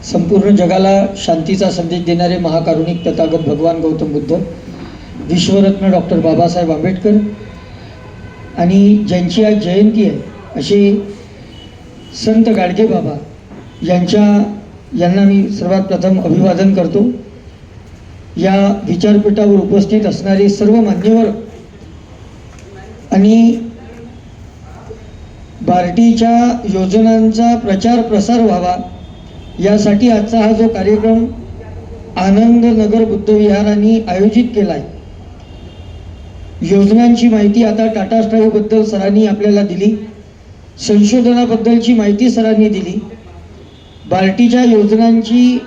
संपूर्ण जगाला शांतीचा संदेश देणारे महाकारुणिक तथागत भगवान गौतम बुद्ध, विश्वरत्न डॉक्टर बाबासाहेब आंबेडकर आणि ज्यांची आज जयंती आहे असे संत गाडगे बाबा यांना मी सर्वात प्रथम अभिवादन करतो। या विचारपीठावर उपस्थित असणारे सर्व मान्यवर आणि बार्टीच्या योजनांचा प्रचार प्रसार व्हावा यासाठी आजचा हा जो कार्यक्रम आनंद नगर बुद्ध विहारांनी आयोजित केला आहे। योजनांची माहिती आता टाटा स्कायबद्दल सरांनी आपल्याला दिली, संशोधनाबद्दलची माहिती सरांनी दिली, बार्टीच्या योजनांची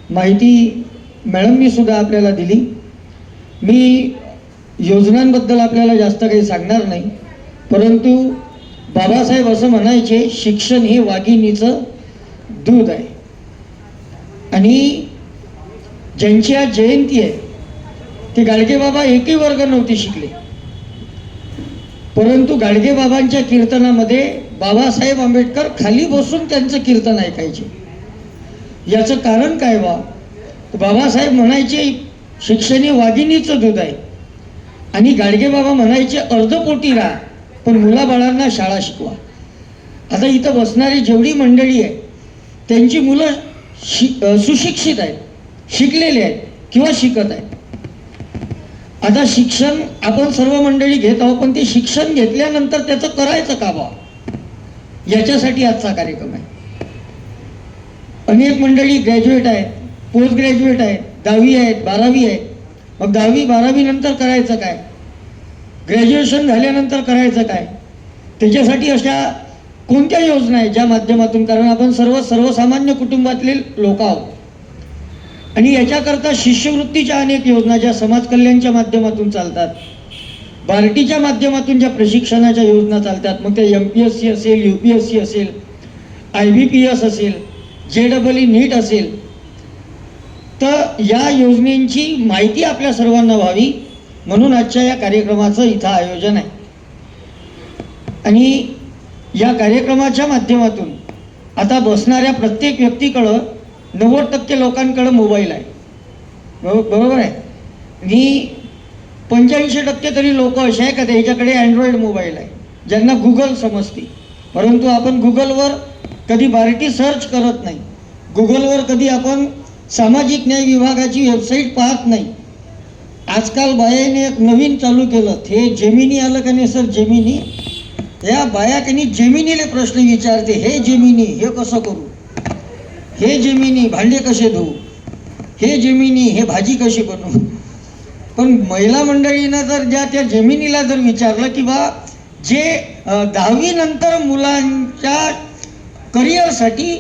माहिती मॅडमनी सुद्धा आपल्याला दिली। मी योजनांबद्दल आपल्याला जास्त काही सांगणार नाही, परंतु बाबासाहेब असं म्हणायचे, शिक्षण हे वाघिणीचं दूध आहे। आणि ज्यांची आज जयंती आहे ते गाडगे बाबा एकही वर्ग नव्हते शिकले, परंतु गाडगे बाबांच्या कीर्तनामध्ये बाबासाहेब आंबेडकर खाली बसून त्यांचं कीर्तन ऐकायचे। याचं कारण काय बा? बाबासाहेब म्हणायचे शिक्षण हे वाघिणीचं दूध आहे, आणि गाडगे बाबा म्हणायचे अर्धपोटी राहा पण मुलाबाळांना शाळा शिकवा। आता इथं बसणारी जेवढी मंडळी आहे त्यांची मुलं सुशिक्षित आहेत, शिकलेले आहेत किंवा शिकत आहेत। आता शिक्षण आपण सर्व मंडळी घेत आहोत, पण ते शिक्षण घेतल्यानंतर त्याचं करायचं का बा, याच्यासाठी आजचा कार्यक्रम आहे। अनेक मंडळी ग्रॅज्युएट आहेत, पोस्ट ग्रॅज्युएट आहेत, 10वी आहेत, 12वी आहेत। मग 10वी 12वी नंतर करायचं काय, ग्रॅज्युएशन झाल्यानंतर करायचं काय, त्याच्यासाठी अशा कोणत्या योजना आहेत ज्या माध्यमातून, कारण आपण सर्वसामान्य कुटुंबातले लोक आहोत, आणि याच्याकरता शिष्यवृत्तीच्या अनेक योजना ज्या समाज कल्याणच्या माध्यमातून चालतात, बार्टीच्या माध्यमातून ज्या प्रशिक्षणाच्या योजना चालतात, मग ते MPSC असेल, UPSC असेल, IBPS असेल, JEE नीट असेल, तर या योजनेची माहिती आपल्या सर्वांना व्हावी म्हणून आजच्या या कार्यक्रमाचं इथं आयोजन आहे। आणि या कार्यक्रमाच्या माध्यमातून आता बसणाऱ्या प्रत्येक व्यक्तीकडं 90% लोकांकडं मोबाईल आहे, बरोबर आहे, आणि 85% तरी लोक असे आहे का त्याच्याकडे अँड्रॉइड मोबाईल आहे, ज्यांना गुगल समजते। परंतु आपण गुगलवर कधी बार्टी सर्च करत नाही, गुगलवर कधी आपण सामाजिक न्याय विभागाची वेबसाईट पाहत नाही। आजकाल बायाने एक नवीन चालू केलं, हे जेमिनी आलं का नाही सर, जेमिनी, या बाया त्यांनी जेमिनीला प्रश्न विचारते, हे जेमिनी हे कसं करू, हे जेमिनी भांडे कसे धुवू, हे जेमिनी हे भाजी कशी बनवू। पण महिला मंडळीनं जर त्या जेमिनीला जर विचारलं की बा जे 10वी नंतर मुलांच्या करिअरसाठी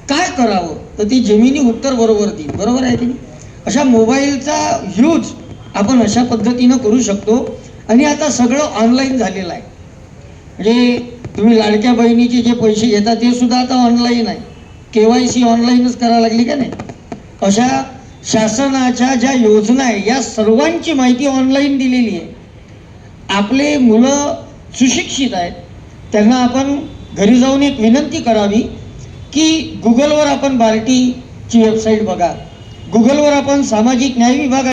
काय करावं, तर ती जेमिनी उत्तर बरोबर देईल, बरोबर आहे की नाही। अशा मोबाईलचा यूज आपण अशा पद्धतीनं करू शकतो। आणि आता सगळं ऑनलाईन झालेलं आहे, म्हणजे तुम्ही लाडक्या बहिणीचे जे पैसे घेता ते सुद्धा आता ऑनलाईन आहे, KYC ऑनलाईनच करायला लागली का नाही। अशा शासनाच्या ज्या योजना आहे या सर्वांची माहिती ऑनलाईन दिलेली आहे। आपले मुलं सुशिक्षित आहेत, त्यांना आपण घरी जाऊन एक विनंती करावी की गुगलवर आपण बार्टीची वेबसाईट बघा, गुगलवर आपण सामाजिक न्याय विभाग